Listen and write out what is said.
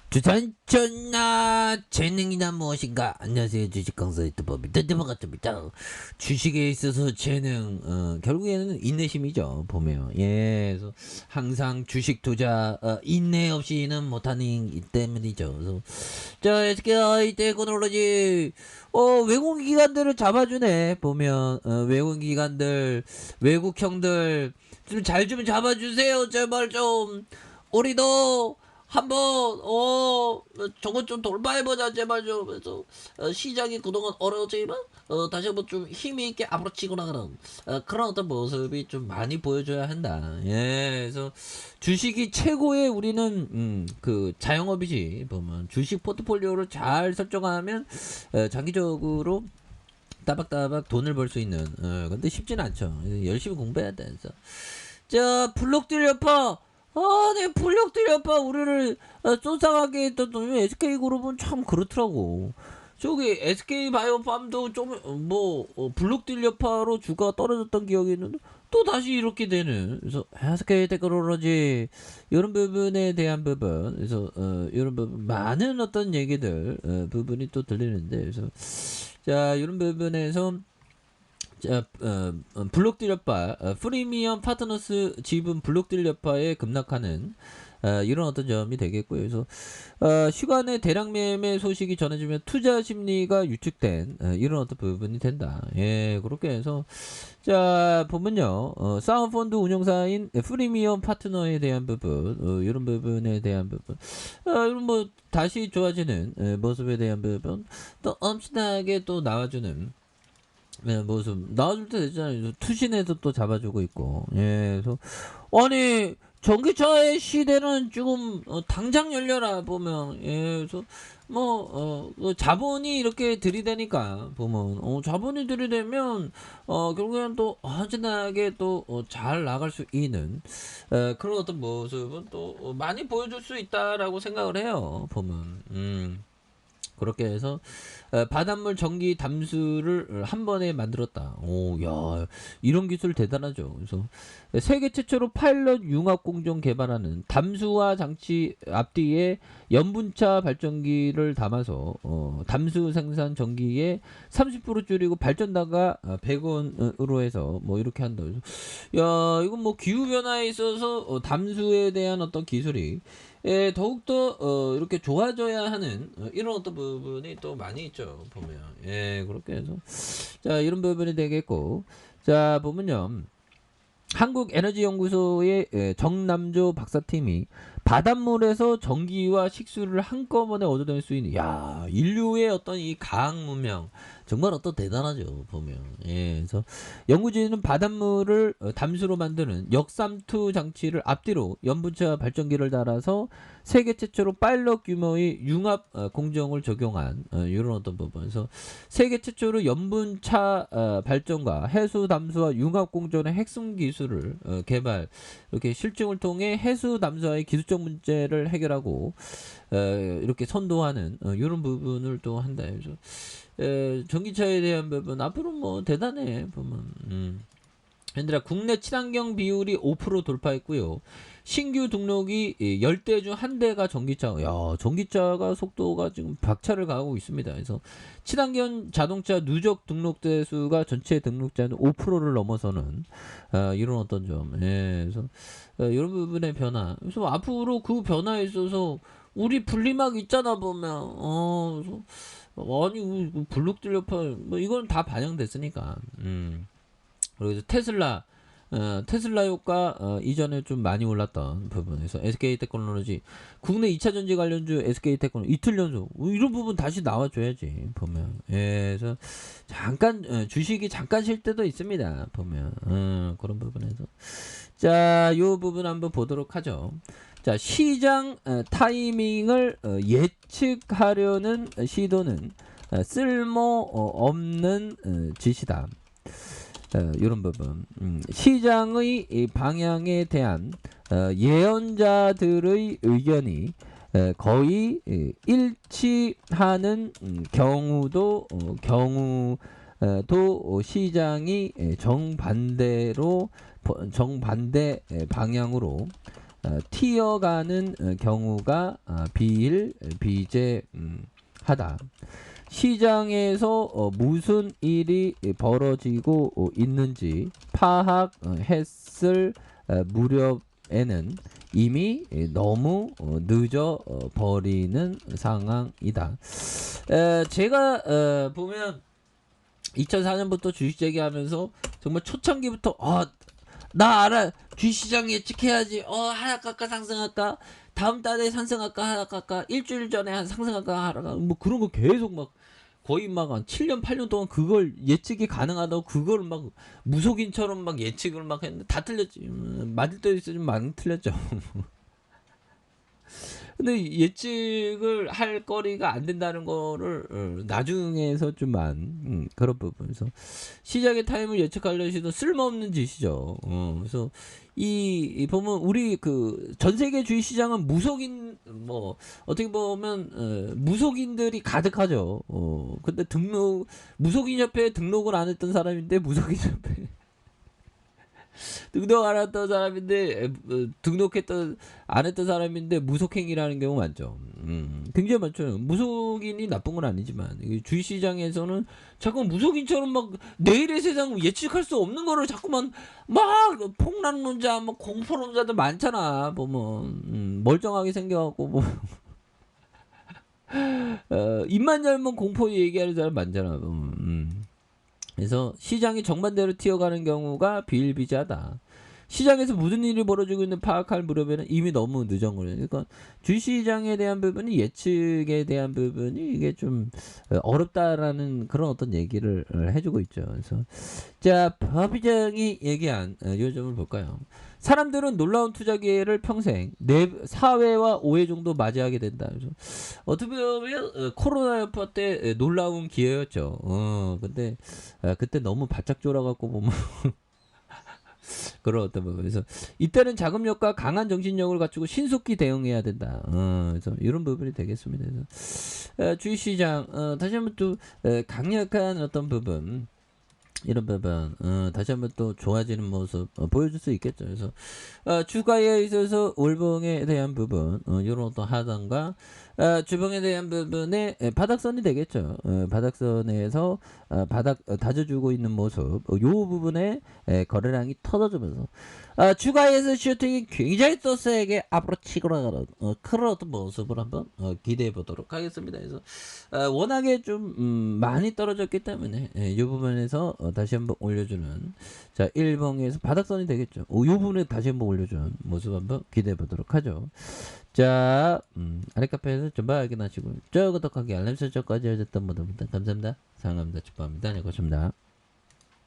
주산전나 재능이나 무엇인가. 안녕하세요, 주식 강사 유튜버입니다. 반갑습니다. 주식에 있어서 재능, 결국에는 인내심이죠. 보면 그래서 항상 주식 투자 인내 없이는 못하는 때문이죠. 그래서 자, SKI 테크놀로지 외국 기관들을 잡아주네. 보면 외국 기관들, 외국 형들 좀 잘 좀 잡아주세요. 제발 좀. 우리도 한번 저거 좀 돌파해보자 제발 좀. 그래서 시장이 그동안 어려웠지만 다시 한번 좀 힘있게 앞으로 치고 나가는 그런 어떤 모습이 좀 많이 보여줘야 한다. 그래서 주식이 최고의 우리는 그 자영업이지. 보면 주식 포트폴리오를 잘 설정하면 장기적으로 따박따박 돈을 벌 수 있는. 근데 쉽진 않죠. 열심히 공부해야 돼. 그래서 자, 블록들 여파. 네, 블록들 여파 우리를 쏘상하게 했던 SK그룹은 참 그렇더라고. 저기 SK바이오팜도 블록들 여파로 주가가 떨어졌던 기억이 있는데 또 다시 이렇게 되는. 그래서 SK테크놀로지 이런 부분에 대한 부분, 그래서 이런 부분 많은 어떤 얘기들 부분이 또 들리는데, 그래서 자, 이런 부분에서 자, 블록딜러파 프리미엄 파트너스 지분 블록딜러파에 급락하는 이런 어떤 점이 되겠고요. 그래서 시간의 대량 매매 소식이 전해지면 투자 심리가 유축된 이런 어떤 부분이 된다. 예, 그렇게 해서 자, 보면요, 사운펀드 운영사인 프리미엄 파트너에 대한 부분, 이런 부분에 대한 부분, 이런 뭐 다시 좋아지는 모습에 대한 부분, 또 엄청나게 또 나와주는 모습 나와줄 때 되잖아요. 투신에서 또 잡아주고 있고. 예, 그래서 아니 전기차의 시대는 지금 당장 열려라 보면. 예, 그래서 자본이 이렇게 들이대니까 보면 자본이 들이대면 결국에는 또 안전하게 또 잘 나갈 수 있는 그런 어떤 모습은 또 많이 보여줄 수 있다라고 생각을 해요. 보면. 그렇게 해서 바닷물 전기 담수를 한 번에 만들었다. 오, 야, 이런 기술 대단하죠. 그래서 세계 최초로 파일럿 융합 공정 개발하는 담수화 장치 앞뒤에 연분차 발전기를 담아서 담수 생산 전기에 30% 줄이고 발전다가 100원으로 해서 뭐 이렇게 한다. 그래서 야, 이건 뭐 기후 변화에 있어서 담수에 대한 어떤 기술이 더욱더 이렇게 좋아져야 하는 이런 어떤 부분이 또 많이 있죠. 보면. 예, 그렇게 해서 자, 이런 부분이 되겠고, 자, 보면요, 한국에너지연구소의 정남조 박사팀이 바닷물에서 전기와 식수를 한꺼번에 얻어낼 수 있는, 야, 인류의 어떤 이 과학 문명 정말 어떤 대단하죠. 보면. 예, 그래서 연구진은 바닷물을 담수로 만드는 역삼투 장치를 앞뒤로 연분차 발전기를 달아서 세계 최초로 파일럿 규모의 융합 공정을 적용한 이런 어떤 부분에서 세계 최초로 연분차 발전과 해수 담수와 융합 공정의 핵심 기술을 개발, 이렇게 실증을 통해 해수 담수와의 기술적 문제를 해결하고 이렇게 선도하는 이런 부분을 또 한다. 그래서 전기차에 대한 부분 앞으로 뭐 대단해 보면. 얘들아, 국내 친환경 비율이 5% 돌파했고요. 신규 등록이 10대 중 한 대가 전기차. 야, 전기차가 속도가 지금 박차를 가하고 있습니다. 그래서 친환경 자동차 누적 등록대 수가 전체 등록자는 5%를 넘어서는 이런 어떤 점. 예, 그래서 이런 부분의 변화. 그래서 앞으로 그 변화에 있어서 우리 분리막 있잖아 보면. 그래서 아니 블록딜러파 뭐 이건 다 반영됐으니까. 그리고 테슬라 효과 이전에 좀 많이 올랐던 부분에서 SK테크놀로지 국내 2차 전지 관련주 SK테크놀로지 이틀 연속 이런 부분 다시 나와줘야지 보면. 예, 그래서 잠깐 주식이 잠깐 쉴 때도 있습니다 보면. 그런 부분에서 자, 요 부분 한번 보도록 하죠. 자, 시장 타이밍을 예측하려는 시도는 쓸모 없는 짓이다. 이런 부분. 시장의 이 방향에 대한 예언자들의 의견이 거의 일치하는 경우도 시장이 정반대 방향으로 튀어가는 경우가 비일비재하다. 시장에서 무슨 일이 벌어지고 있는지 파악했을 무렵에는 이미 너무 늦어 버리는 상황이다. 제가 보면 2004년부터 주식 재기하면서 정말 초창기부터 나 알아, 주식시장 예측해야지. 하락할까 상승할까, 다음 달에 상승할까 하락할까, 일주일 전에 상승할까 하락할까, 뭐 그런 거 계속 막 거의 막 한 7년 8년 동안 그걸 예측이 가능하다고 그걸 막 무속인처럼 막 예측을 막 했는데 다 틀렸지. 맞을 때도 있어 좀 많이 틀렸죠. 근데 예측을 할 거리가 안 된다는 거를 나중에서 좀만 그런 부분에서 시장의 타임을 예측하려시도 쓸모없는 짓이죠. 그래서 이 보면 우리 그 전 세계 주식 시장은 무속인 뭐 어떻게 보면 무속인들이 가득하죠. 근데 무속인 협회에 등록을 안 했던 사람인데 무속인 협회 등록 안 했던 사람인데 등록했던 안 했던 사람인데 무속행위라는 경우 많죠. 굉장히 많죠. 무속인이 나쁜 건 아니지만 주식시장에서는 자꾸 무속인처럼 막 내일의 세상 예측할 수 없는 거를 자꾸만 막 폭락론자, 막 공포론자들 많잖아. 보면 멀쩡하게 생겨갖고 뭐 입만 열면 공포 얘기하는 사람 많잖아. 그래서 시장이 정반대로 튀어가는 경우가 비일비재하다. 시장에서 무슨 일이 벌어지고 있는 파악할 무렵에는 이미 너무 늦은 거예요. 그러니까 주시장에 대한 부분이 예측에 대한 부분이 이게 좀 어렵다라는 그런 어떤 얘기를 해주고 있죠. 그래서 자, 법의정이 얘기한 요점을 볼까요? 사람들은 놀라운 투자 기회를 평생 4회와 5회 정도 맞이하게 된다. 그래서 어떻게 보면 코로나 여파 때 놀라운 기회였죠. 근데 그때 너무 바짝 졸아갖고 보면 그런 어떤 부분에서 이때는 자금력과 강한 정신력을 갖추고 신속히 대응해야 된다. 그래서 이런 부분이 되겠습니다. 그래서 주식시장 다시 한번 또 강력한 어떤 부분 이런 부분 다시 한번 또 좋아지는 모습 보여줄 수 있겠죠. 그래서 주가에 있어서 월봉에 대한 부분 이런 어떤 하단과 주봉에 대한 부분에 바닥선이 되겠죠. 바닥선에서 바닥 다져주고 있는 모습 요 부분에 거래량이 터져주면서 주가에서 슈팅이 굉장히 또 세게 앞으로 치고 나가는 그런 어떤 모습을 한번 기대해 보도록 하겠습니다. 그래서 워낙에 좀 많이 떨어졌기 때문에 이 부분에서 다시 한번 올려주는 자 일봉에서 바닥선이 되겠죠. 이 부분에 다시 한번 올려주는 모습 한번 기대해 보도록 하죠. 자 아랫카페에서 좀 발견하시고 구독하기 알람 설정까지 해줬던 분들 감사합니다. 사랑합니다. 축복합니다. 네, 고맙습니다.